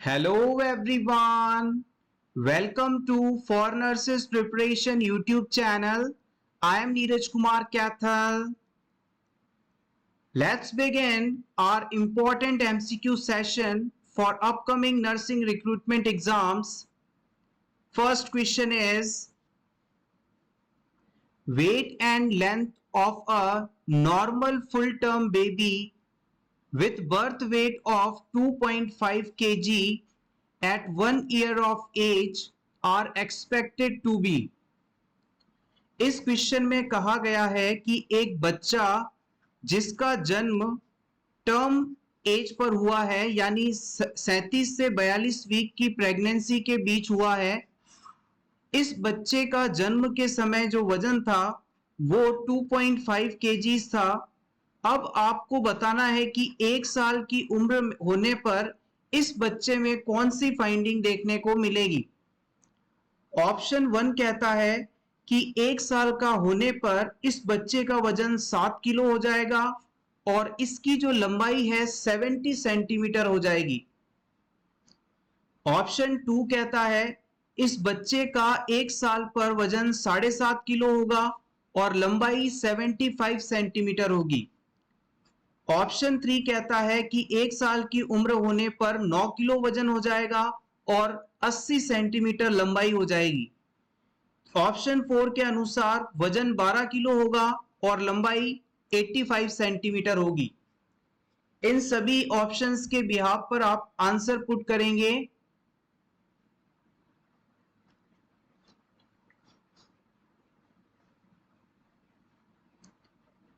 Hello everyone. Welcome to For Nurses Preparation YouTube channel. I am Neeraj Kumar Kathal. Let's begin our important MCQ session for upcoming nursing recruitment exams. First question is weight and length of a normal full-term baby with birth weight of 2.5 kg at 1 year of age are expected to be। इस question में कहा गया है कि एक बच्चा जिसका जन्म टर्म एज पर हुआ है यानी 37 से 42 वीक की प्रेगनेंसी के बीच हुआ है, इस बच्चे का जन्म के समय जो वजन था वो 2.5 केजीज था। अब आपको बताना है कि एक साल की उम्र होने पर इस बच्चे में कौन सी फाइंडिंग देखने को मिलेगी। ऑप्शन 1 कहता है कि एक साल का होने पर इस बच्चे का वजन 7 किलो हो जाएगा और इसकी जो लंबाई है 70 सेंटीमीटर हो जाएगी। ऑप्शन 2 कहता है इस बच्चे का एक साल पर वजन 7.5 किलो होगा और लंबाई 75 सेंटीमीटर होगी। ऑप्शन 3 कहता है कि एक साल की उम्र होने पर 9 किलो वजन हो जाएगा और 80 सेंटीमीटर लंबाई हो जाएगी। ऑप्शन 4 के अनुसार वजन 12 किलो होगा और लंबाई 85 सेंटीमीटर होगी। इन सभी ऑप्शंस के बिहाफ पर आप आंसर पुट करेंगे।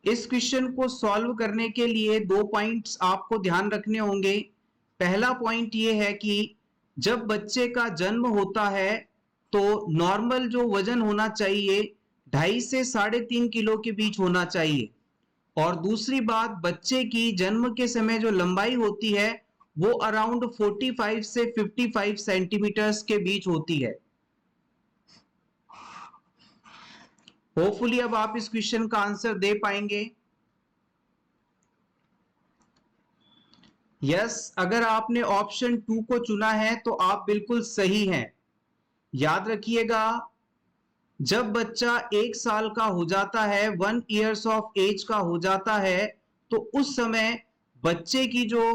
इस क्वेश्चन को सॉल्व करने के लिए 2 पॉइंट्स आपको ध्यान रखने होंगे। पहला पॉइंट ये है कि जब बच्चे का जन्म होता है तो नॉर्मल जो वजन होना चाहिए 2.5 से 3.5 किलो के बीच होना चाहिए, और दूसरी बात बच्चे की जन्म के समय जो लंबाई होती है वो अराउंड 45 से 55 सेंटीमीटर्स के बीच होती है। होपफुली अब आप इस क्वेश्चन का आंसर दे पाएंगे। यस, अगर आपने ऑप्शन 2 को चुना है तो आप बिल्कुल सही हैं। याद रखिएगा, जब बच्चा एक साल का हो जाता है, 1 ईयर्स ऑफ एज का हो जाता है, तो उस समय बच्चे की जो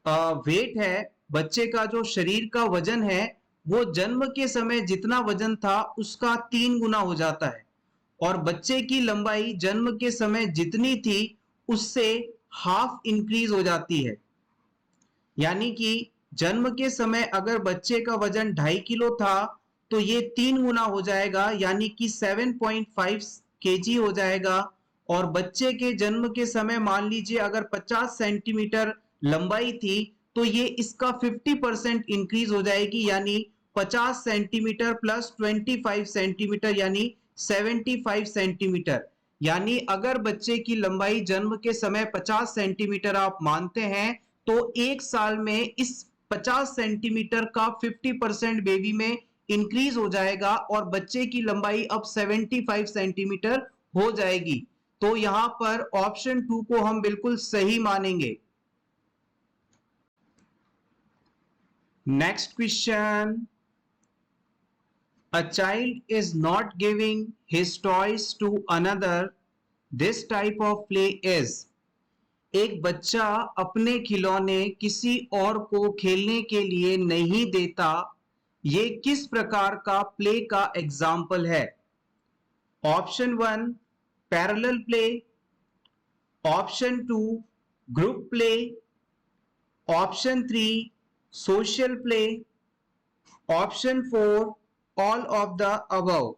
वेट है, बच्चे का जो शरीर का वजन है, वो जन्म के समय जितना वजन था उसका 3 गुना हो जाता है और बच्चे की लंबाई जन्म के समय जितनी थी उससे हाफ इंक्रीज हो जाती है। यानी कि जन्म के समय अगर बच्चे का वजन 2.5 किलो था तो ये 3 गुना हो जाएगा यानी कि 7.5 केजी हो जाएगा। और बच्चे के जन्म के समय मान लीजिए अगर 50 सेंटीमीटर लंबाई थी तो ये इसका 50% इंक्रीज हो जाएगी यानी 50 सेंटीमीटर प्लस 25 सेंटीमीटर यानी 75 सेंटीमीटर। यानी अगर बच्चे की लंबाई जन्म के समय 50 सेंटीमीटर आप मानते हैं तो एक साल में इस 50 सेंटीमीटर का 50% बेबी में इंक्रीज हो जाएगा और बच्चे की लंबाई अब 75 सेंटीमीटर हो जाएगी। तो यहां पर ऑप्शन 2 को हम बिल्कुल सही मानेंगे। Next question, a child is not giving his toys to another, this type of play is। एक बच्चा अपने खिलौने किसी और को खेलने के लिए नहीं देता, ये किस प्रकार का प्ले का एग्जाम्पल है। Option 1 parallel play, option 2 group play, option 3 social play, option 4 all of the above.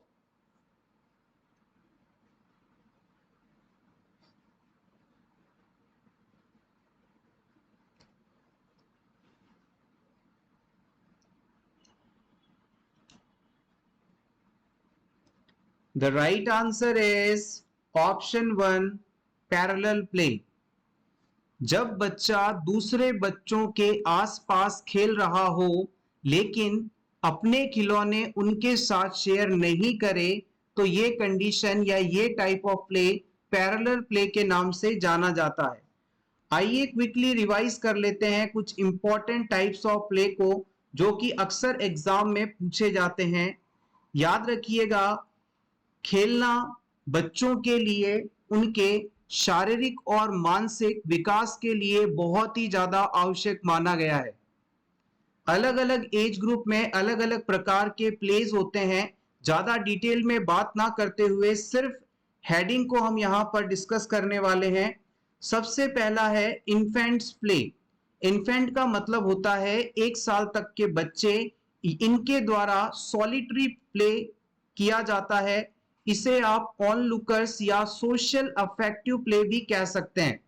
The right answer is option 1 parallel play। जब बच्चा दूसरे बच्चों के आसपास खेल रहा हो लेकिन अपने खिलौने उनके साथ शेयर नहीं करे तो ये कंडीशन या ये type of play parallel play के नाम से जाना जाता है। आइए क्विकली रिवाइज कर लेते हैं कुछ इंपॉर्टेंट टाइप्स ऑफ प्ले को जो कि अक्सर एग्जाम में पूछे जाते हैं। याद रखिएगा, खेलना बच्चों के लिए उनके शारीरिक और मानसिक विकास के लिए बहुत ही ज्यादा आवश्यक माना गया है। अलग अलग एज ग्रुप में अलग अलग प्रकार के प्लेज होते हैं। ज्यादा डिटेल में बात ना करते हुए सिर्फ हेडिंग को हम यहाँ पर डिस्कस करने वाले हैं। सबसे पहला है इन्फेंट्स प्ले। इन्फेंट का मतलब होता है 1 साल तक के बच्चे, इनके द्वारा सॉलिटरी प्ले किया जाता है। इसे आप ऑनलुकर्स या सोशल अफेक्टिव प्ले भी कह सकते हैं।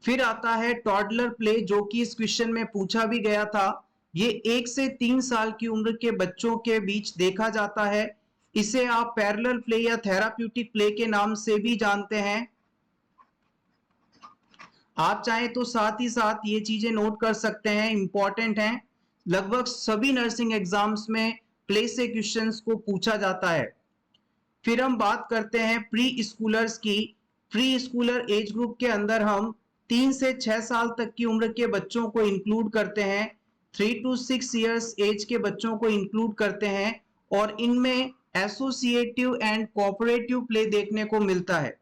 फिर आता है टॉडलर प्ले, जो कि इस क्वेश्चन में पूछा भी गया था। ये 1 से 3 साल की उम्र के बच्चों के बीच देखा जाता है। इसे आप पैरेलल प्ले या थेराप्यूटिक प्ले के नाम से भी जानते हैं। आप चाहें तो साथ ही साथ ये चीजें नोट कर सकते हैं, इंपॉर्टेंट हैं। लगभग सभी नर्सिंग एग्जाम्स में प्ले से क्वेश्चंस को पूछा जाता है। फिर हम बात करते हैं प्री स्कूलर्स की। प्री स्कूलर एज ग्रुप के अंदर हम 3 से 6 साल तक की उम्र के बच्चों को इंक्लूड करते हैं। 3 to 6 इयर्स एज के बच्चों को इंक्लूड करते हैं और इनमें एसोसिएटिव एंड कोऑपरेटिव प्ले देखने को मिलता है।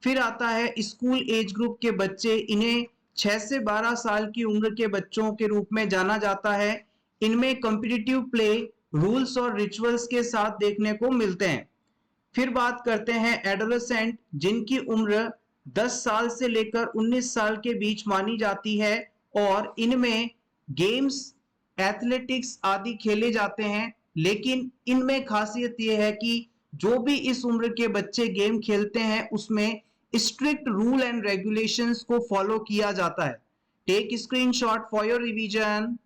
फिर आता है स्कूल एज ग्रुप के बच्चे। इन्हें 6 से 12 साल की उम्र के बच्चों के रूप में जाना जाता है। इनमें कॉम्पिटिटिव प्ले रूल्स और रिचुअल्स के साथ देखने को मिलते हैं। फिर बात करते हैं एडोलेसेंट, जिनकी उम्र 10 साल से लेकर 19 साल के बीच मानी जाती है और इनमें गेम्स, एथलेटिक्स आदि खेले जाते हैं। लेकिन इनमें खासियत यह है कि जो भी इस उम्र के बच्चे गेम खेलते हैं उसमें स्ट्रिक्ट रूल एंड रेगुलेशंस को फॉलो किया जाता है। Take screenshot for your revision.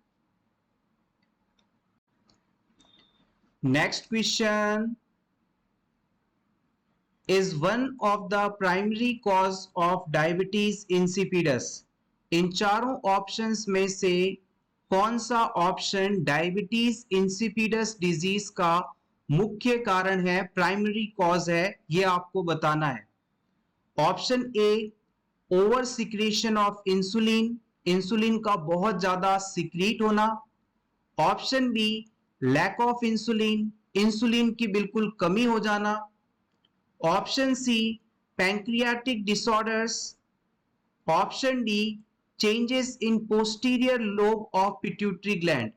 Next question, is one of the primary cause of diabetes insipidus। इन चारों ऑप्शंस में से कौन सा ऑप्शन डायबिटीज इंसिपिडस डिजीज का मुख्य कारण है, प्राइमरी कॉज है, ये आपको बताना है। Option A, over secretion of insulin, insulin का बहुत ज्यादा सिक्रीट होना। Option B, lack of insulin, insulin की बिल्कुल कमी हो जाना। Option C, pancreatic disorders. Option D, changes in posterior lobe of pituitary gland,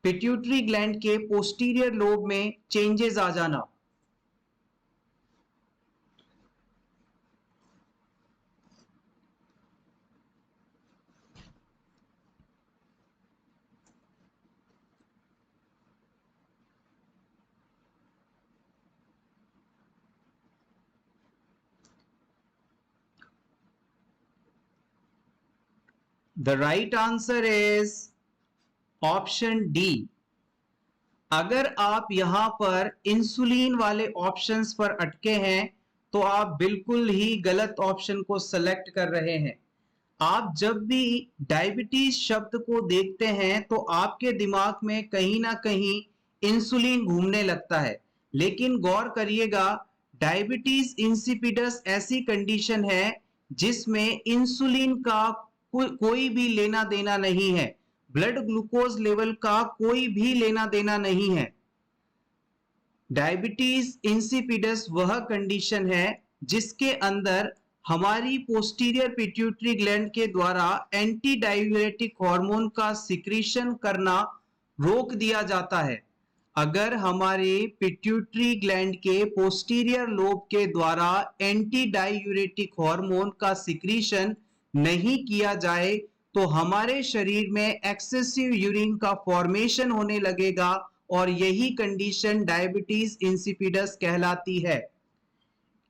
pituitary gland के पोस्टीरियर लोब में चेंजेस आ जाना। The right answer is option D. अगर आप यहां पर इंसुलिन वाले ऑप्शंस पर अटके हैं तो आप बिल्कुल ही गलत ऑप्शन को सेलेक्ट कर रहे हैं। आप जब भी डायबिटीज शब्द को देखते हैं तो आपके दिमाग में कहीं ना कहीं इंसुलिन घूमने लगता है, लेकिन गौर करिएगा, डायबिटीज इंसिपिडस ऐसी कंडीशन है जिसमें इंसुलिन का कोई भी लेना देना नहीं है, ब्लड ग्लूकोज लेवल का कोई भी लेना देना नहीं है। डायबिटीज इंसिपिडस वह कंडीशन है जिसके अंदर हमारी पोस्टीरियर पिट्यूटरी ग्लैंड के द्वारा एंटी डायूरेटिक हार्मोन का सिक्रीशन करना रोक दिया जाता है। अगर हमारे पिट्यूटरी ग्लैंड के पोस्टीरियर लोब के द्वारा एंटी डायूरेटिक हार्मोन का सिक्रीशन नहीं किया जाए तो हमारे शरीर में एक्सेसिव यूरिन का फॉर्मेशन होने लगेगा और यही कंडीशन डायबिटीज इंसिपिडस कहलाती है।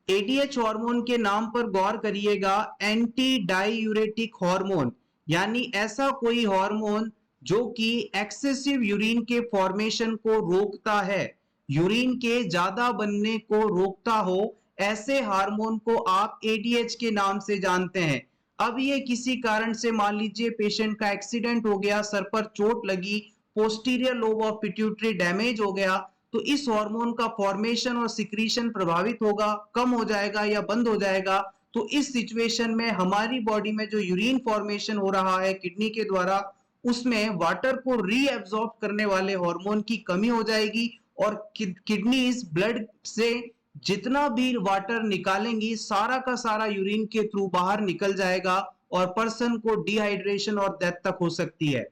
एडीएच हार्मोन के नाम पर गौर करिएगा, एंटी डायूरेटिक हार्मोन, यानी ऐसा कोई हार्मोन जो कि एक्सेसिव यूरिन के फॉर्मेशन को रोकता है, यूरिन के ज्यादा बनने को रोकता हो, ऐसे हार्मोन को आप एडीएच के नाम से जानते हैं। अब ये किसी कारण से मान लीजिए पेशेंट का एक्सीडेंट हो गया, सर पर चोट लगी, posterior lobe of pituitary damage हो गया, तो इस हार्मोन का फॉर्मेशन और सिक्रीशन प्रभावित होगा, कम हो जाएगा या बंद हो जाएगा। तो इस सिचुएशन में हमारी बॉडी में जो यूरिन फॉर्मेशन हो रहा है किडनी के द्वारा, उसमें वाटर को रीएब्सॉर्ब करने वाले हार्मोन की कमी हो जाएगी और किडनीज ब्लड से जितना भी वाटर निकालेंगी सारा का सारा यूरिन के थ्रू बाहर निकल जाएगा और पर्सन को डिहाइड्रेशन और डेथ तक हो सकती है।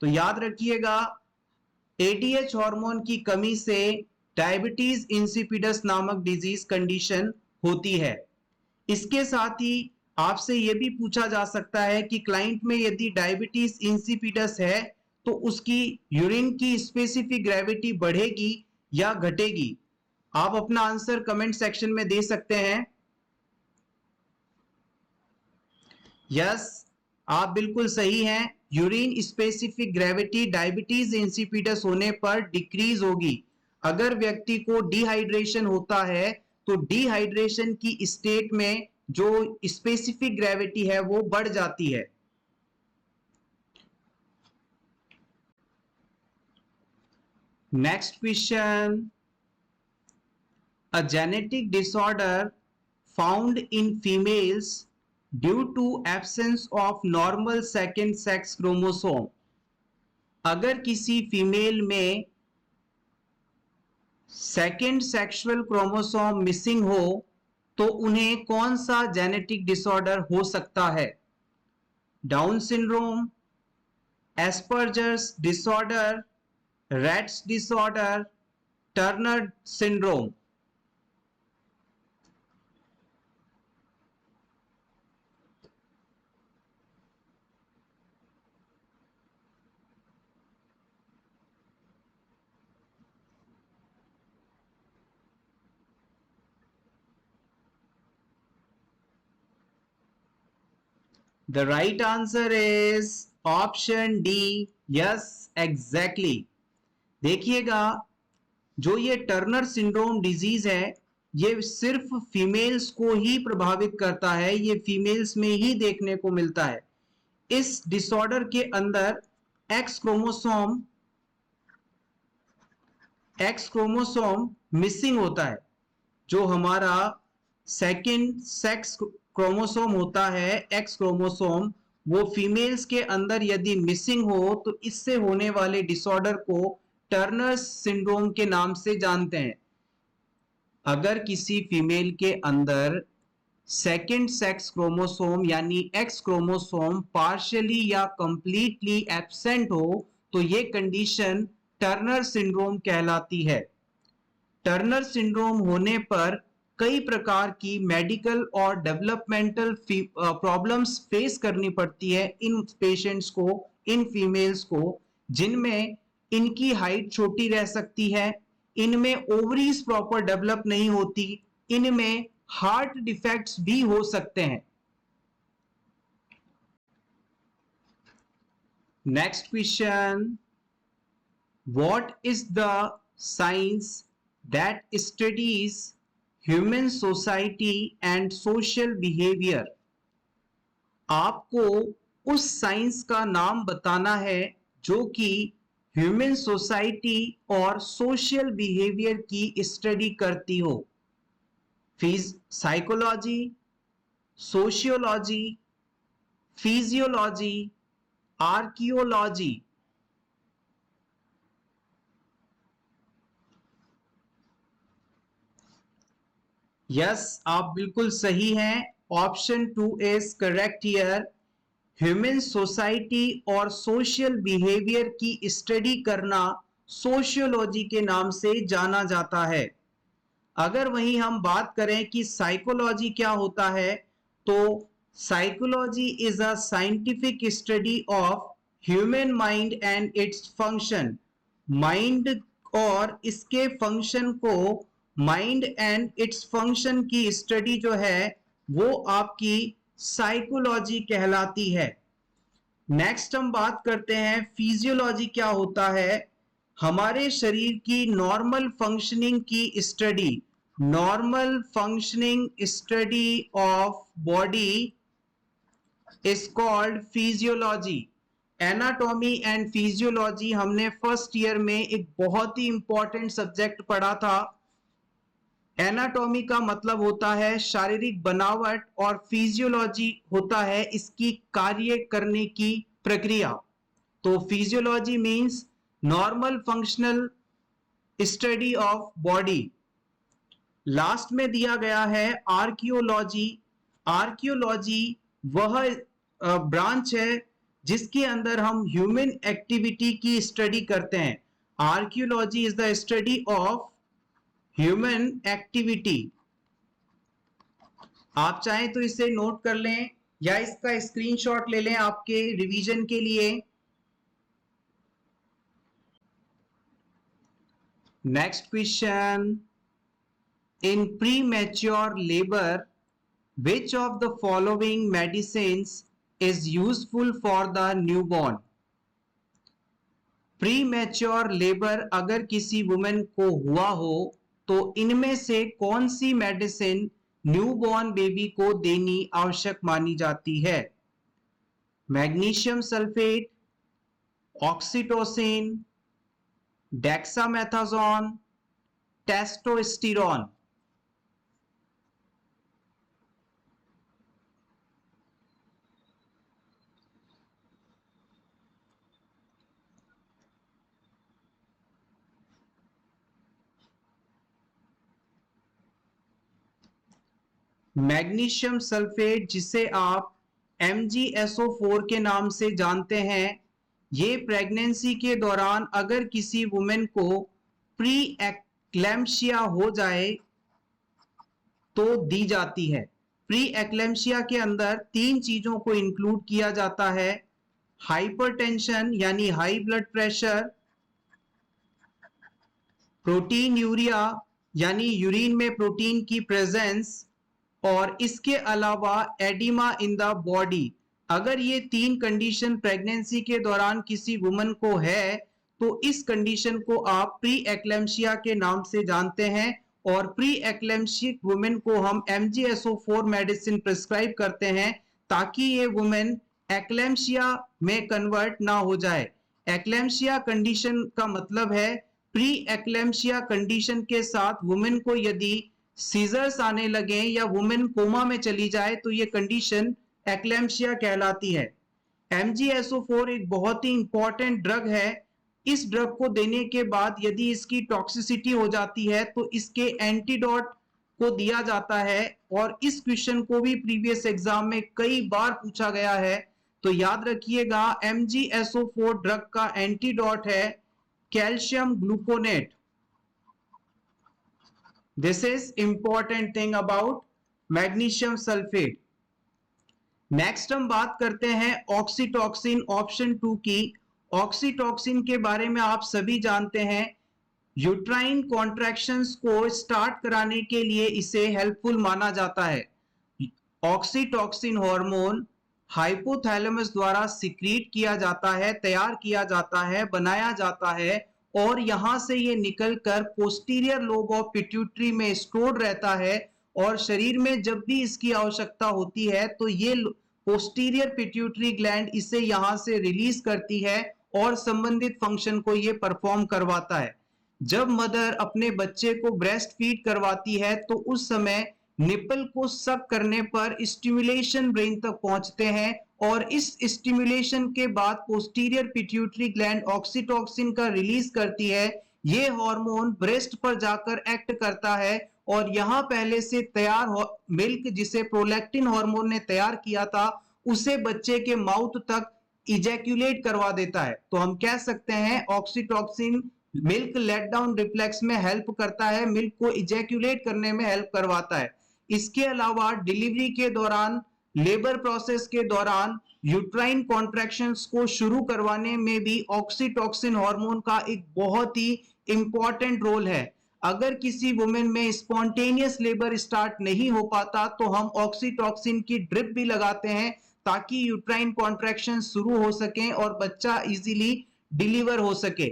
तो याद रखिएगा, एडीएच हार्मोन की कमी से डायबिटीज इंसिपिडस नामक डिजीज कंडीशन होती है। इसके साथ ही आपसे यह भी पूछा जा सकता है कि क्लाइंट में यदि डायबिटीज इंसिपिडस है तो उसकी यूरिन की स्पेसिफिक ग्रेविटी बढ़ेगी या घटेगी। आप अपना आंसर कमेंट सेक्शन में दे सकते हैं। यस, आप बिल्कुल सही हैं। Urine specific gravity diabetes insipidus होने पर डिक्रीज होगी। अगर व्यक्ति को डिहाइड्रेशन होता है तो डिहाइड्रेशन की स्टेट में जो स्पेसिफिक ग्रेविटी है वो बढ़ जाती है। Next question, a genetic disorder found in females due to absence of normal second sex chromosome। अगर किसी फीमेल में सेकेंड सेक्सुअल क्रोमोसोम मिसिंग हो तो उन्हें कौन सा जेनेटिक डिसऑर्डर हो सकता है? Down syndrome, Asperger's disorder, rates disorder, Turner syndrome. The right answer is option D. Yes, exactly. देखिएगा, जो ये टर्नर सिंड्रोम डिजीज है ये सिर्फ फीमेल्स को ही प्रभावित करता है, ये फीमेल्स में ही देखने को मिलता है। इस डिसऑर्डर के अंदर एक्स क्रोमोसोम मिसिंग होता है। जो हमारा सेकेंड सेक्स क्रोमोसोम होता है, एक्स क्रोमोसोम, वो फीमेल्स के अंदर यदि मिसिंग हो तो इससे होने वाले डिसऑर्डर को टर्नर सिंड्रोम के नाम से जानते हैं। अगर किसी फीमेल के अंदर सेकेंड सेक्स क्रोमोसोम यानी एक्स क्रोमोसोम पार्शियली या कंप्लीटली एब्सेंट हो तो ये कंडीशन टर्नर सिंड्रोम कहलाती है। टर्नर सिंड्रोम होने पर कई प्रकार की मेडिकल और डेवलपमेंटल प्रॉब्लम्स फेस करनी पड़ती है इन पेशेंट्स को, इन फीमेल्स को, जिनमें इनकी हाइट छोटी रह सकती है, इनमें ओवरीज प्रॉपर डेवलप नहीं होती, इनमें हार्ट डिफेक्ट्स भी हो सकते हैं। Next question, what is the science that studies human society and social behavior। आपको उस साइंस का नाम बताना है जो कि ह्यूमन सोसाइटी और सोशल बिहेवियर की स्टडी करती हो। Psychology, sociology, physiology, archaeology. Yes, आप बिल्कुल सही हैं। Option 2 is correct here. Human society और सोशल बिहेवियर की स्टडी करना सोशियोलॉजी के नाम से जाना जाता है। अगर वहीं हम बात करें कि साइकोलॉजी क्या होता है, तो psychology is a scientific study of human mind and its function. Mind और इसके फंक्शन को, माइंड एंड इट्स फंक्शन की स्टडी जो है वो आपकी साइकोलॉजी कहलाती है। नेक्स्ट हम बात करते हैं फिजियोलॉजी क्या होता है। हमारे शरीर की नॉर्मल फंक्शनिंग की study, normal functioning study of body is called physiology. Anatomy and physiology हमने फर्स्ट ईयर में एक बहुत ही इंपॉर्टेंट सब्जेक्ट पढ़ा था। एनाटॉमी का मतलब होता है शारीरिक बनावट और फिजियोलॉजी होता है इसकी कार्य करने की प्रक्रिया। तो physiology means normal functional study of body. Last में दिया गया है आर्कियोलॉजी। आर्कियोलॉजी वह ब्रांच है जिसके अंदर हम ह्यूमन एक्टिविटी की स्टडी करते हैं। Archaeology is the study of human activity. आप चाहें तो इसे नोट कर लें या इसका स्क्रीनशॉट ले लें आपके रिवीजन के लिए। Next question, in premature labor, which of the following medicines is useful for the newborn? Premature labour अगर किसी वुमेन को हुआ हो तो इनमें से कौन सी मेडिसिन न्यूबॉर्न बेबी को देनी आवश्यक मानी जाती है? Magnesium sulphate, oxytocin, dexamethasone, testosterone. Magnesium sulphate जिसे आप MgSO4 के नाम से जानते हैं, ये प्रेगनेंसी के दौरान अगर किसी वुमेन को प्री एक्लेम्पशिया हो जाए तो दी जाती है। प्री एक्लेम्पशिया के अंदर 3 चीजों को इंक्लूड किया जाता है, हाइपरटेंशन यानी high blood pressure, protein urea यानी यूरिन में प्रोटीन की प्रेजेंस, और इसके अलावा एडिमा इन द बॉडी। अगर ये 3 कंडीशन प्रेगनेंसी के दौरान किसी वुमन को है तो इस कंडीशन को आप प्री एक्लेम्पशिया के नाम से जानते हैं, और प्री एक्लेम्पशिक वुमेन को हम MgSO4 मेडिसिन प्रिस्क्राइब करते हैं ताकि ये वुमेन एक्लेम्पशिया में कन्वर्ट ना हो जाए। एक्लेम्पशिया कंडीशन का मतलब है प्री एक्लेम्पशिया कंडीशन के साथ वुमेन को यदि सीजर्स आने लगे या वुमेन कोमा में चली जाए तो ये कंडीशन एक्लेम्पशिया कहलाती है। MgSO4 एक बहुत ही इंपॉर्टेंट ड्रग है। इस ड्रग को देने के बाद यदि इसकी टॉक्सिसिटी हो जाती है तो इसके एंटीडोट को दिया जाता है, और इस क्वेश्चन को भी प्रीवियस एग्जाम में कई बार पूछा गया है। तो याद रखिएगा MgSO4 ड्रग का एंटीडोट है calcium gluconate. This is important thing about magnesium sulfate. Next हम बात करते हैं ऑक्सीटॉक्सिन ऑप्शन 2 की। ऑक्सीटॉक्सिन के बारे में आप सभी जानते हैं, यूट्राइन कॉन्ट्रैक्शंस को स्टार्ट कराने के लिए इसे हेल्पफुल माना जाता है। ऑक्सीटॉक्सिन हार्मोन हाइपोथैलेमस द्वारा सिक्रीट किया जाता है, तैयार किया जाता है, बनाया जाता है, और यहां से ये निकलकर पोस्टीरियर लोब ऑफ पिट्यूटरी में स्टोर रहता है, और शरीर में जब भी इसकी आवश्यकता होती है तो ये पोस्टीरियर पिट्यूटरी ग्लैंड इसे यहां से रिलीज करती है और संबंधित फंक्शन को ये परफॉर्म करवाता है। जब मदर अपने बच्चे को ब्रेस्ट फीड करवाती है तो उस समय निपल को सक करने पर स्टिमुलेशन ब्रेन तक पहुंचते हैं, और इस स्टिमुलेशन के बाद पोस्टीरियर पिट्यूटरी ग्लैंड ऑक्सीटॉक्सिन का रिलीज करती है। ये हार्मोन ब्रेस्ट पर जाकर एक्ट करता है और यहां पहले से तैयार मिल्क जिसे प्रोलैक्टिन हार्मोन ने तैयार किया था उसे बच्चे के माउथ तक इजैक्यूलेट करवा देता है। तो हम कह सकते हैं oxytocin milk let down reflex में हेल्प करता है, मिल्क को इजैक्यूलेट करने में हेल्प करवाता है। इसके अलावा डिलीवरी के दौरान, लेबर प्रोसेस के दौरान यूट्राइन कॉन्ट्रैक्शंस को शुरू करवाने में भी ऑक्सीटॉक्सिन हार्मोन का एक बहुत ही इंपॉर्टेंट रोल है। अगर किसी वुमेन में स्पॉन्टेनियस लेबर स्टार्ट नहीं हो पाता तो हम ऑक्सीटॉक्सिन की ड्रिप भी लगाते हैं ताकि यूट्राइन कॉन्ट्रैक्शन शुरू हो सके और बच्चा इजीली डिलीवर हो सके।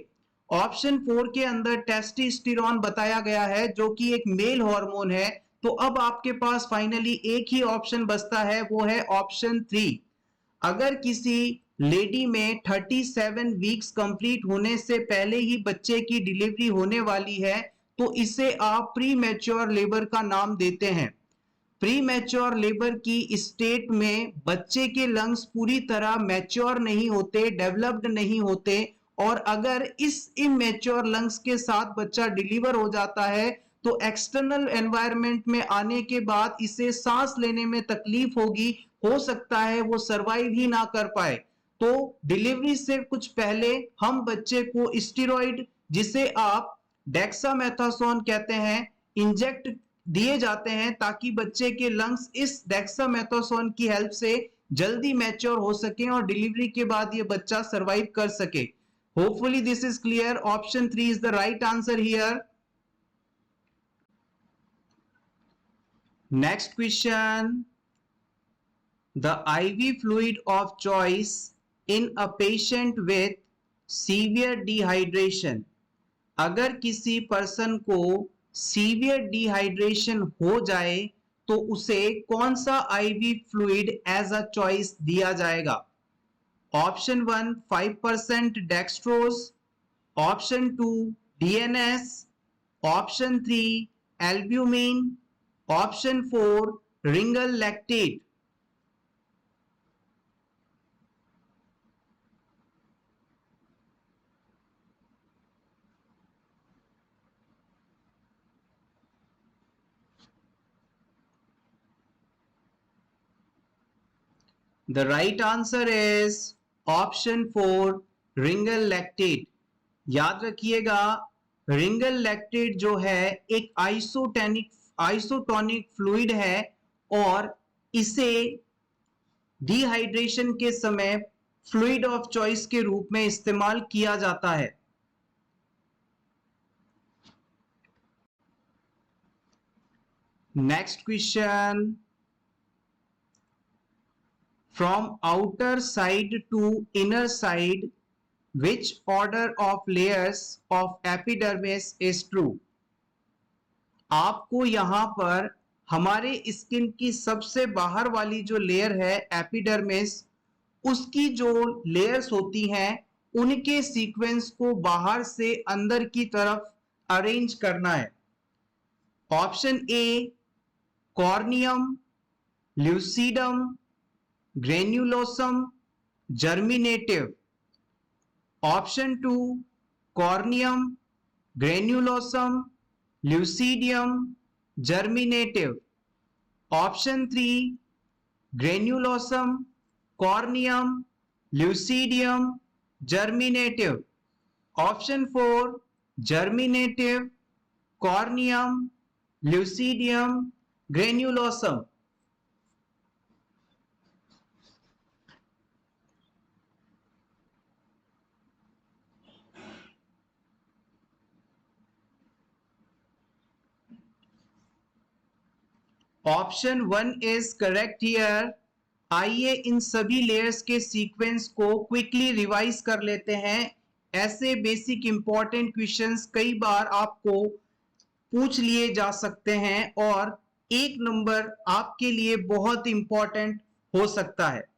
ऑप्शन 4 के अंदर टेस्टोस्टेरोन बताया गया है जो कि एक मेल हार्मोन है। तो अब आपके पास फाइनली एक ही ऑप्शन बचता है, वो है ऑप्शन 3। अगर किसी लेडी में 37 वीक्स कंप्लीट होने से पहले ही बच्चे की डिलीवरी होने वाली है तो इसे आप प्री मैच्योर लेबर का नाम देते हैं। प्री मैच्योर लेबर की स्टेट में बच्चे के लंग्स पूरी तरह मैच्योर नहीं होते, डेवलप्ड नहीं होते, और अगर इस इमेच्योर लंग्स के साथ बच्चा डिलीवर हो जाता है तो एक्सटर्नल एनवायरनमेंट में आने के बाद इसे सांस लेने में तकलीफ होगी, हो सकता है वो सरवाइव ही ना कर पाए। तो डिलीवरी से कुछ पहले हम बच्चे को स्टेरॉइड, जिसे आप डेक्सामेथासोन कहते हैं, इंजेक्ट दिए जाते हैं ताकि बच्चे के लंग्स इस डेक्सामेथासोन की हेल्प से जल्दी मैच्योर हो सके और डिलीवरी के बाद ये बच्चा सरवाइव कर सके। Hopefully this is clear. Option 3 is the right answer here. Next question, the IV fluid of choice in a patient with severe dehydration। अगर किसी पर्सन को सीवियर डिहाइड्रेशन हो जाए तो उसे कौन सा IV fluid as a choice दिया जाएगा? Option 1 5% dextrose, option 2 DNS, option 3 albumin, option 4 ringer lactate. The right answer is option 4 ringer lactate. याद रखिएगा, रिंगल लैक्टेट जो है एक आइसोटोनिक फ्लूइड है और इसे डिहाइड्रेशन के समय फ्लूइड ऑफ चॉइस के रूप में इस्तेमाल किया जाता है। Next question, from outer side to inner side which order of layers of epidermis is true। आपको यहां पर हमारे स्किन की सबसे बाहर वाली जो लेयर है एपिडर्मिस, उसकी जो लेयर्स होती हैं उनके सीक्वेंस को बाहर से अंदर की तरफ अरेंज करना है। Option A corneum, lucidum, granulosum, germinative. Option 2 corneum, granulosum, lucidum, germinative. Option 3 granulosum, corneum, lucidum, germinative. Option 4 germinative, corneum, lucidum, granulosum. Option 1 is correct here. आइए इन सभी लेयर्स के सीक्वेंस को क्विकली रिवाइज कर लेते हैं। ऐसे बेसिक इंपॉर्टेंट क्वेश्चंस कई बार आपको पूछ लिए जा सकते हैं और एक नंबर आपके लिए बहुत इंपॉर्टेंट हो सकता है।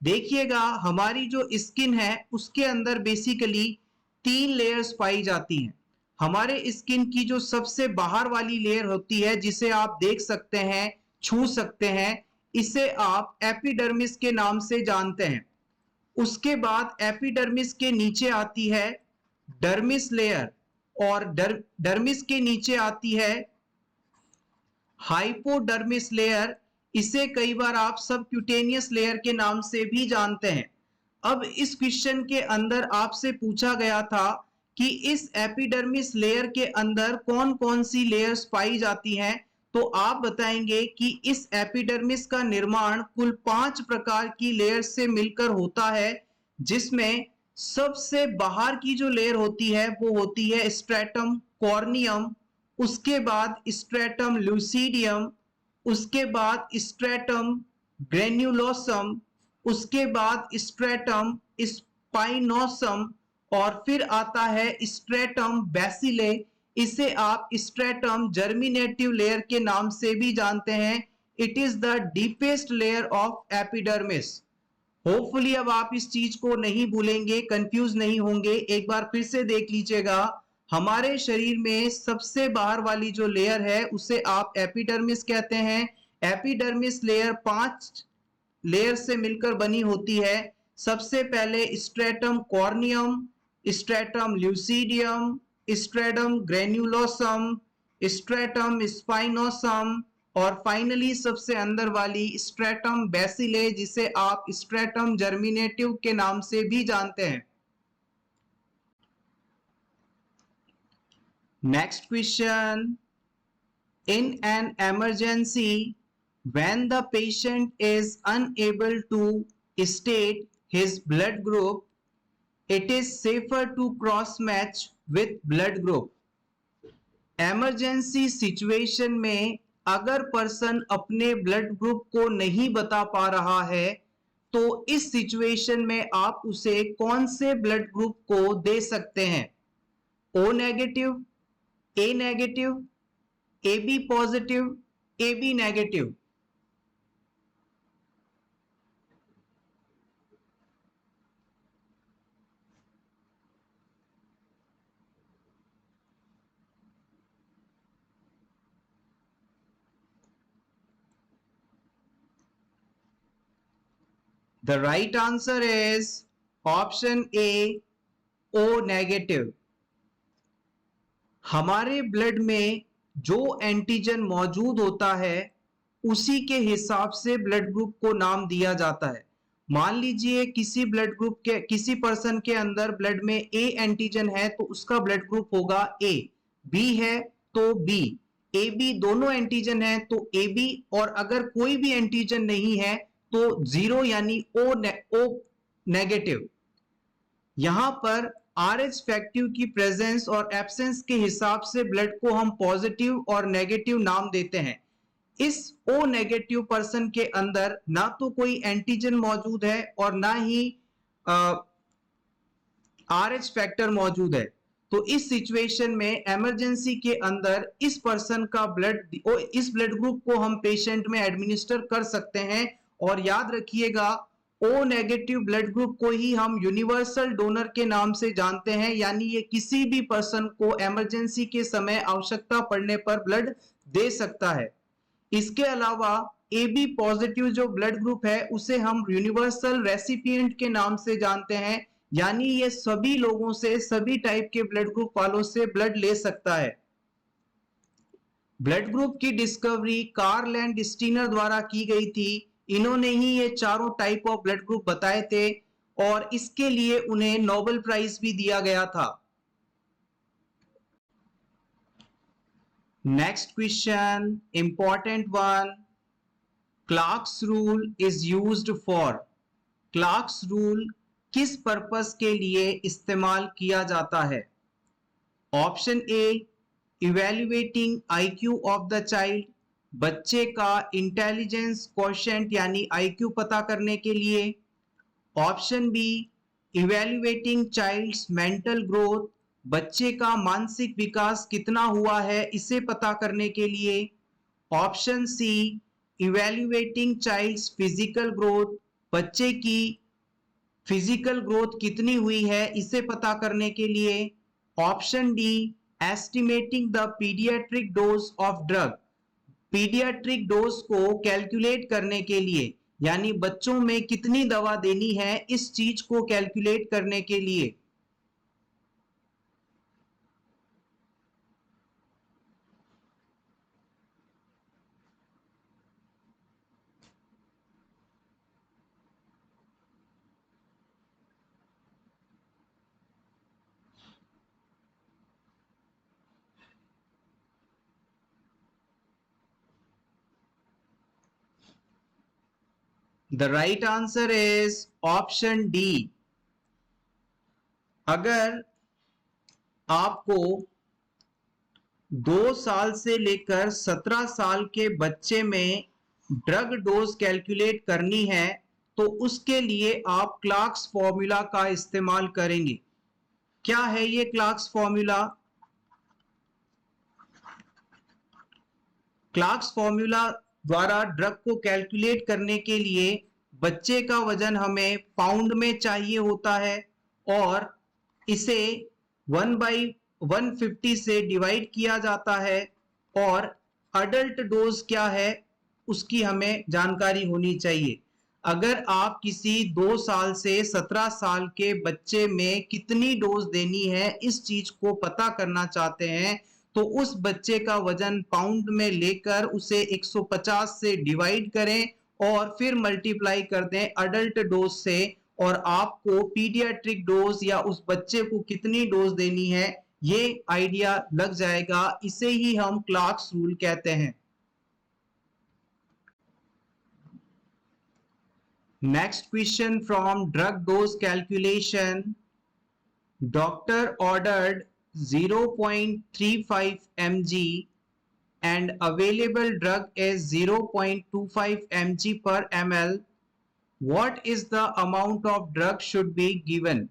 देखिएगा, हमारी जो स्किन है उसके अंदर बेसिकली 3 लेयर्स पाई जाती हैं। हमारे स्किन की जो सबसे बाहर वाली लेयर होती है, जिसे आप देख सकते हैं, छू सकते हैं, इसे आप एपिडर्मिस के नाम से जानते हैं। उसके बाद एपिडर्मिस के नीचे आती है डर्मिस लेयर और डर्मिस के नीचे आती है हाइपोडर्मिस लेयर। इसे कई बार आप सबक्यूटेनियस लेयर के नाम से भी जानते हैं। अब इस क्वेश्चन के अंदर आपसे पूछा गया था कि इस एपिडर्मिस लेयर के अंदर कौन कौन सी लेयर्स पाई जाती हैं, तो आप बताएंगे कि इस एपिडर्मिस का निर्माण कुल 5 प्रकार की लेयर्स से मिलकर होता है, जिसमें सबसे बाहर की जो लेयर होती है वो होती है स्ट्रेटम कॉर्नियम, उसके बाद स्ट्रेटम लूसीडियम, उसके बाद स्ट्रेटम ग्रेन्युलोसम, उसके बाद स्ट्रेटम स्पाइनोसम और फिर आता है स्ट्रेटम बैसिले। इसे आप स्ट्रेटम जर्मिनेटिव लेयर के नाम से भी जानते हैं। It is the deepest layer of epidermis. Hopefully अब आप इस चीज को नहीं भूलेंगे, कंफ्यूज नहीं होंगे। एक बार फिर से देख लीजिएगा, हमारे शरीर में सबसे बाहर वाली जो लेयर है उसे आप एपिडर्मिस कहते हैं। एपिडर्मिस लेयर 5 लेयर से मिलकर बनी होती है। सबसे पहले stratum corneum, stratum lucidum, stratum granulosum, stratum spinosum और फाइनली सबसे अंदर वाली स्ट्रेटम बेसिले, जिसे आप स्ट्रेटम जर्मिनेटिव के नाम से भी जानते हैं। Next question, in an emergency, when the patient is unable to state his blood group, it is safer to cross match with blood group. Emergency situation में अगर पर्सन अपने ब्लड ग्रुप को नहीं बता पा रहा है तो इस सिचुएशन में आप उसे कौन से ब्लड ग्रुप को दे सकते हैं? O negative, A negative, AB positive, AB negative. The right answer is option A, O negative. हमारे ब्लड में जो एंटीजन मौजूद होता है उसी के हिसाब से ब्लड ग्रुप को नाम दिया जाता है। मान लीजिए किसी ब्लड ग्रुप के किसी पर्सन के अंदर ब्लड में ए एंटीजन है तो उसका ब्लड ग्रुप होगा ए, बी है तो बी, ए बी दोनों एंटीजन है तो ए बी, और अगर कोई भी एंटीजन नहीं है तो 0 यानी ओ नेगेटिव। यहां पर RH फैक्टिव की प्रेजेंस और एब्सेंस के हिसाब से ब्लड को हम पॉजिटिव और नेगेटिव नाम देते हैं। इस O नेगेटिव पर्सन के अंदर ना तो कोई एंटीजन मौजूद है और ना ही RH फैक्टर मौजूद है, तो इस सिचुएशन में इमरजेंसी के अंदर इस पर्सन का इस ब्लड ग्रुप को हम पेशेंट में एडमिनिस्टर कर सकते हैं। और याद रखिएगा ओ नेगेटिव ब्लड ग्रुप को ही हम यूनिवर्सल डोनर के नाम से जानते हैं, यानी ये किसी भी पर्सन को इमरजेंसी के समय आवश्यकता पड़ने पर ब्लड दे सकता है। इसके अलावा AB पॉजिटिव जो ब्लड ग्रुप है उसे हम यूनिवर्सल रेसिपिएंट के नाम से जानते हैं, यानी ये सभी लोगों से, सभी टाइप के ब्लड ग्रुप वालों से ब्लड ले सकता है। ब्लड ग्रुप की डिस्कवरी कार्ल एंड स्टीनर द्वारा की गई थी। इन्होंने ही ये चारों टाइप ऑफ ब्लड ग्रुप बताए थे और इसके लिए उन्हें नोबेल प्राइज भी दिया गया था। Next question, important one, Clarks rule is used for. Clarks rule किस पर्पस के लिए इस्तेमाल किया जाता है? Option A, evaluating IQ of the child, बच्चे का इंटेलिजेंस क्वोशिएंट यानी IQ पता करने के लिए। Option B, evaluating child's mental growth, बच्चे का मानसिक विकास कितना हुआ है इसे पता करने के लिए। Option C, evaluating child's physical growth, बच्चे की फिजिकल ग्रोथ कितनी हुई है इसे पता करने के लिए। Option D, estimating the paediatric dose of drug, paediatric dose को कैलकुलेट करने के लिए, यानी बच्चों में कितनी दवा देनी है इस चीज को कैलकुलेट करने के लिए। The right answer is option D. अगर आपको 2 साल से लेकर 17 साल के बच्चे में ड्रग डोज कैलकुलेट करनी है तो उसके लिए आप क्लार्क्स फॉर्मूला का इस्तेमाल करेंगे। क्या है ये क्लार्क्स फॉर्मूला? क्लार्क्स फॉर्मूला द्वारा ड्रग को कैलकुलेट करने के लिए बच्चे का वजन हमें पाउंड में चाहिए होता है और इसे 1/, 150 से डिवाइड किया जाता है और अडल्ट डोज क्या है उसकी हमें जानकारी होनी चाहिए। अगर आप किसी 2 साल से 17 साल के बच्चे में कितनी डोज देनी है इस चीज को पता करना चाहते हैं तो उस बच्चे का वजन पाउंड में लेकर उसे 150 से डिवाइड करें और फिर मल्टीप्लाई कर दें अडल्ट डोज से, और आपको पीडियाट्रिक डोज या उस बच्चे को कितनी डोज देनी है ये आइडिया लग जाएगा। इसे ही हम क्लार्क्स रूल कहते हैं। Next question from drug dose calculation. Doctor ordered 0.35 mg and available drug is 0.25 mg per ml. What is the amount of drug should be given?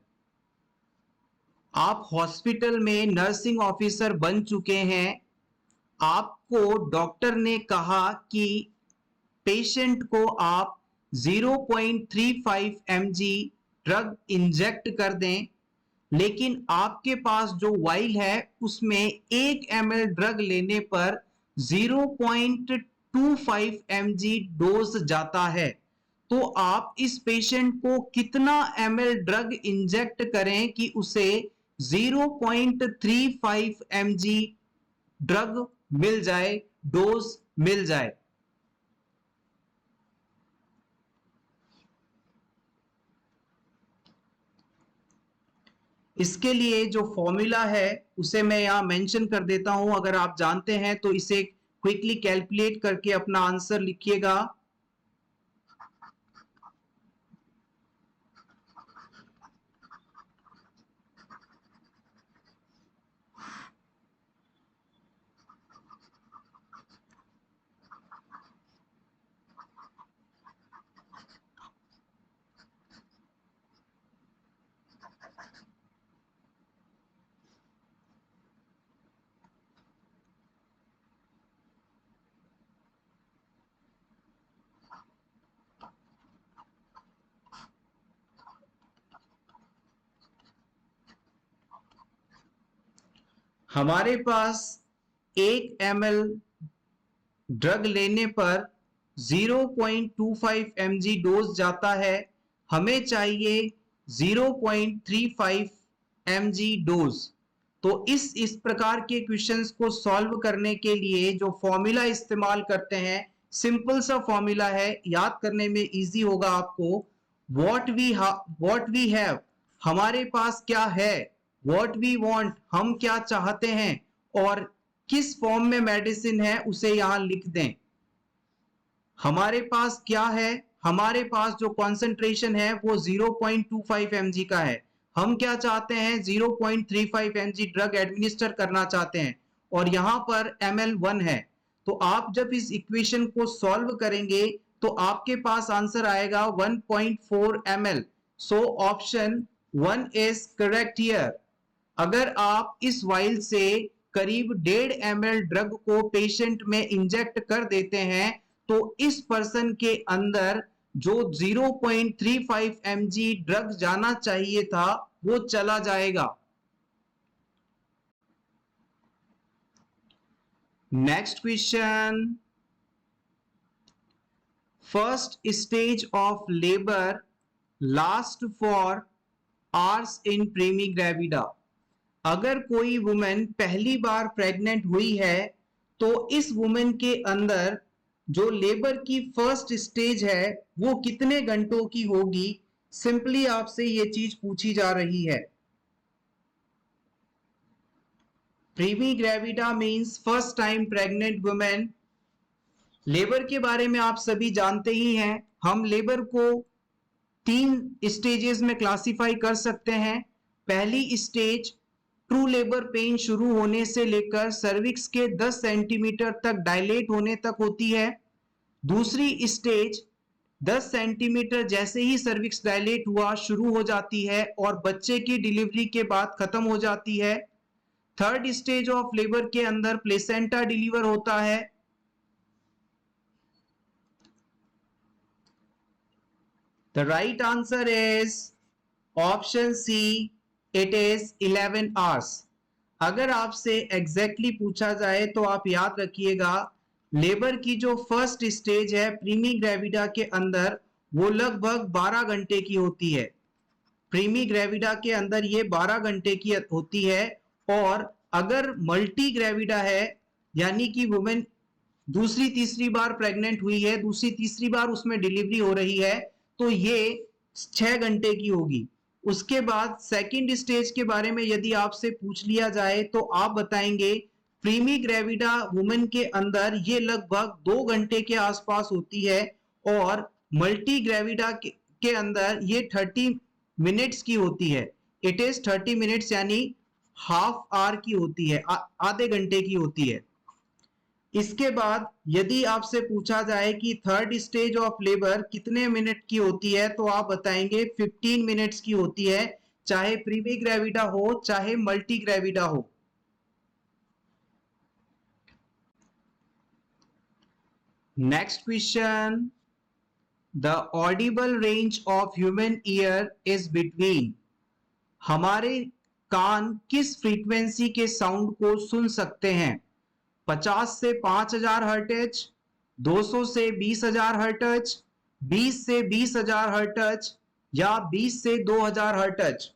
आप हॉस्पिटल में नर्सिंग ऑफिसर बन चुके हैं। आपको डॉक्टर ने कहा कि पेशेंट को आप 0.35 mg ड्रग इंजेक्ट कर दें, लेकिन आपके पास जो वाइल है उसमें 1 ml ड्रग लेने पर 0.25 mg डोज जाता है। तो आप इस पेशेंट को कितना ml ड्रग इंजेक्ट करें कि उसे 0.35 mg ड्रग मिल जाए, डोज मिल जाए। इसके लिए जो फॉर्मूला है उसे मैं यहां मेंशन कर देता हूं, अगर आप जानते हैं तो इसे क्विकली कैलकुलेट करके अपना आंसर लिखिएगा। हमारे पास 1 ml ड्रग लेने पर 0.25 mg डोज जाता है। हमें चाहिए 0.35 mg डोज। तो इस प्रकार के क्वेश्चंस को सॉल्व करने के लिए जो फॉर्मूला इस्तेमाल करते हैं, सिंपल सा फॉर्मूला है, याद करने में इजी होगा आपको। व्हाट वी हैव, हमारे पास क्या है, व्हाट वी वांट, हम क्या चाहते हैं, और किस फॉर्म में मेडिसिन है उसे यहां लिख दें। हमारे पास क्या है, हमारे पास जो कॉन्सेंट्रेशन है वो 0.25 mg का है। हम क्या चाहते हैं, 0.35 mg ड्रग एडमिनिस्टर करना चाहते हैं और यहां पर ml 1 है। तो आप जब इस इक्वेशन को सॉल्व करेंगे तो आपके पास आंसर आएगा 1.4 ml। So option 1 is correct here. अगर आप इस वाइल से करीब 1.5 ml ड्रग को पेशेंट में इंजेक्ट कर देते हैं तो इस पर्सन के अंदर जो 0.35 mg ड्रग जाना चाहिए था वो चला जाएगा। Next question. First stage of labour last for hours in primigravida. अगर कोई वुमेन पहली बार प्रेग्नेंट हुई है तो इस वुमेन के अंदर जो लेबर की फर्स्ट स्टेज है वो कितने घंटों की होगी, सिंपली आपसे ये चीज पूछी जा रही है। Primigravida means first time pregnant women. Labour के बारे में आप सभी जानते ही हैं। हम लेबर को 3 स्टेजेस में क्लासिफाई कर सकते हैं। पहली स्टेज ट्रू लेबर पेन शुरू होने से लेकर सर्विक्स के 10 सेंटीमीटर तक डायलेट होने तक होती है। दूसरी स्टेज 10 सेंटीमीटर जैसे ही सर्विक्स डायलेट हुआ शुरू हो जाती है और बच्चे की डिलीवरी के बाद खत्म हो जाती है। थर्ड स्टेज ऑफ लेबर के अंदर प्लेसेंटा डिलीवर होता है। The right answer is option C. It is 11 hours. अगर आपसे एग्जैक्टली पूछा जाए तो आप याद रखिएगा, लेबर की जो फर्स्ट स्टेज है प्रीमी ग्रेविडा के अंदर, वो लगभग 12 घंटे की होती है। प्रीमी ग्रेविडा के अंदर ये 12 घंटे की होती है। और अगर मल्टी ग्रेविडा है, यानी कि वुमेन दूसरी तीसरी बार प्रेग्नेंट हुई है, दूसरी तीसरी बार उसमें डिलीवरी हो रही है, तो ये 6 घंटे की होगी। उसके बाद सेकंड स्टेज के बारे में यदि आपसे पूछ लिया जाए तो आप बताएंगे प्रीमी ग्रेविडा वुमेन के अंदर ये लगभग 2 घंटे के आसपास होती है। और मल्टी ग्रेविडा के अंदर ये 30 मिनट्स की होती है। इट इज 30 मिनट्स, यानी हाफ आवर की होती है, आधे घंटे की होती है। इसके बाद यदि आपसे पूछा जाए कि थर्ड स्टेज ऑफ लेबर कितने मिनट की होती है, तो आप बताएंगे 15 मिनट्स की होती है, चाहे प्रीमी ग्रेविडा हो चाहे मल्टी ग्रेविडा हो। Next question, the Audible range of human ear is between. हमारे कान किस फ्रीक्वेंसी के साउंड को सुन सकते हैं? 50 से 5000 हर्ट्ज, 200 से 20,000 हर्ट्ज, 20 से 20,000 हर्ट्ज, या 20 से 2000 हर्ट्ज।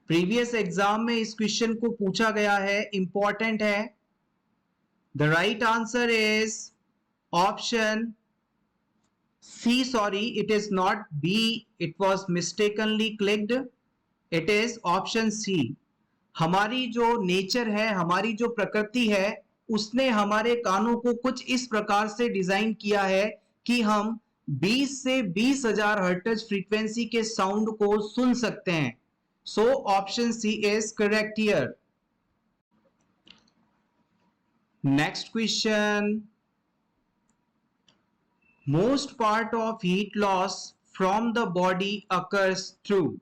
प्रीवियस एग्जाम में इस क्वेश्चन को पूछा गया है, इंपॉर्टेंट है। The right answer is option C, sorry it is not B, it was mistakenly clicked. It is option C. हमारी जो नेचर है, हमारी जो प्रकृति है, उसने हमारे कानों को कुछ इस प्रकार से डिजाइन किया है कि हम 20 से 20,000 हर्ट्ज फ्रीक्वेंसी के साउंड को सुन सकते हैं। So option C is correct here. Next question, most part of heat loss from the body occurs through.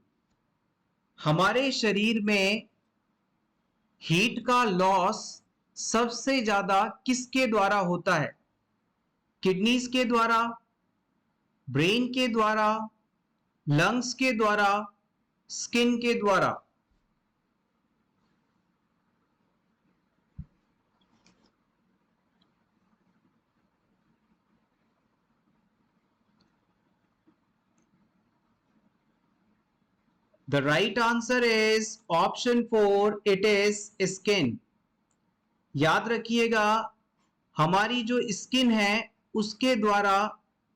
हमारे शरीर में हीट का लॉस सबसे ज्यादा किसके द्वारा होता है? किडनीज के द्वारा, ब्रेन के द्वारा, लंग्स के द्वारा, स्किन के द्वारा। The right answer is option 4, it is skin. याद रखिएगा, हमारी जो स्किन है उसके द्वारा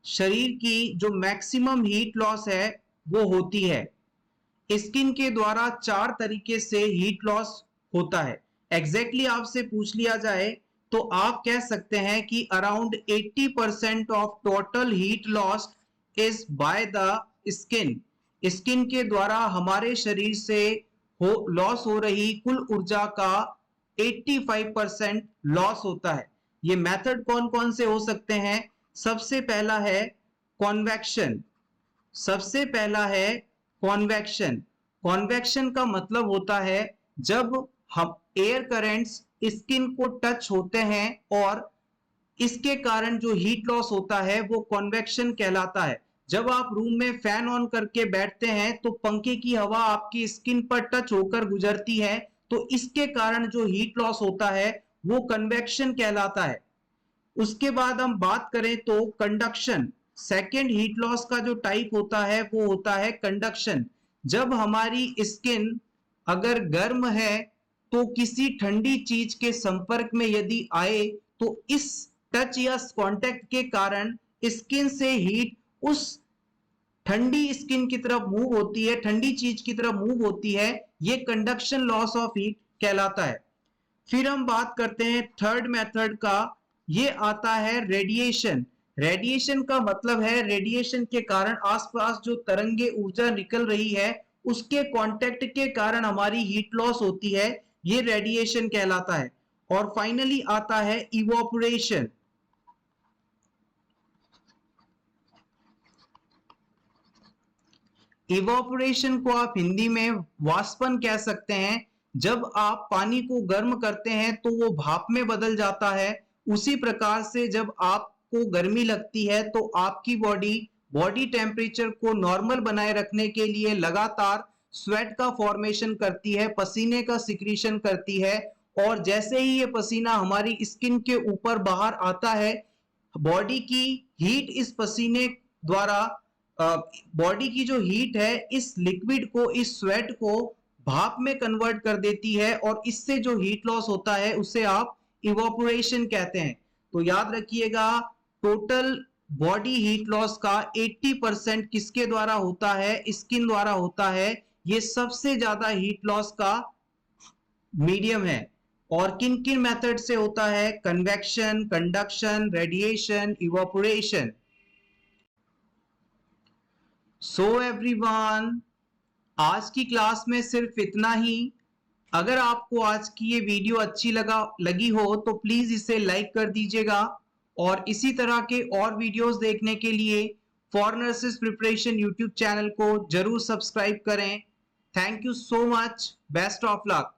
शरीर की जो मैक्सिमम हीट लॉस है वो होती है। स्किन के द्वारा 4 तरीके से हीट लॉस होता है। एग्जैक्टली आपसे पूछ लिया जाए तो आप कह सकते हैं कि around 80% of total heat loss is by the skin. Skin के द्वारा हमारे शरीर से लॉस हो रही कुल ऊर्जा का 85% लॉस होता है। ये मेथड कौन कौन से हो सकते हैं? सबसे पहला है कॉन्वेक्शन। सबसे पहला है कॉन्वेक्शन। कॉन्वेक्शन का मतलब होता है जब हम एयर करंट्स स्किन को टच होते हैं और इसके कारण जो हीट लॉस होता है वो कॉन्वेक्शन कहलाता है। जब आप रूम में फैन ऑन करके बैठते हैं तो पंखे की हवा आपकी स्किन पर टच होकर गुजरती है, तो इसके कारण जो हीट लॉस होता है वो कन्वेक्शन कहलाता है। उसके बाद हम बात करें तो कंडक्शन। सेकेंड हीट लॉस का जो टाइप होता है वो होता है कंडक्शन। जब हमारी स्किन अगर गर्म है तो किसी ठंडी चीज के संपर्क में यदि आए तो इस टच या कांटेक्ट के कारण स्किन से हीट उस ठंडी स्किन की तरफ मूव होती है, ठंडी चीज की तरफ मूव होती है। ये कंडक्शन लॉस ऑफ हीट कहलाता है। फिर हम बात करते हैं थर्ड मेथड का, ये आता है रेडिएशन। रेडिएशन का मतलब है रेडिएशन के कारण आसपास जो तरंगे ऊर्जा निकल रही है उसके कांटेक्ट के कारण हमारी हीट लॉस होती है, ये रेडिएशन कहलाता है। और फाइनली आता है इवोपोरेशन। इवोपोरेशन को आप हिंदी में वाष्पन कह सकते हैं। जब आप पानी को गर्म करते हैं तो वो भाप में बदल जाता है, उसी प्रकार से जब आपको गर्मी लगती है तो आपकी बॉडी टेम्परेचर को नॉर्मल बनाए रखने के लिए लगातार स्वेट का फॉर्मेशन करती है, पसीने का सिक्रीशन करती है। और जैसे ही ये पसीना हमारी स्किन के ऊपर बाहर आता है, बॉडी की हीट इस पसीने द्वारा बॉडी की जो हीट है इस लिक्विड को, इस स्वेट को भाप में कन्वर्ट कर देती है और इससे जो हीट लॉस होता है उसे आप इवोपोरेशन कहते हैं। तो याद रखिएगा, टोटल बॉडी हीट लॉस का 80% किसके द्वारा होता है? स्किन द्वारा होता है। ये सबसे ज्यादा हीट लॉस का मीडियम है। और किन किन मेथड से होता है? Convection, conduction, radiation, evaporation. So everyone, आज की क्लास में सिर्फ इतना ही। अगर आपको आज की ये वीडियो अच्छी लगी हो तो प्लीज इसे लाइक कर दीजिएगा और इसी तरह के और वीडियोस देखने के लिए for nurses preparation YouTube channel को जरूर सब्सक्राइब करें। Thank you so much. Best of luck.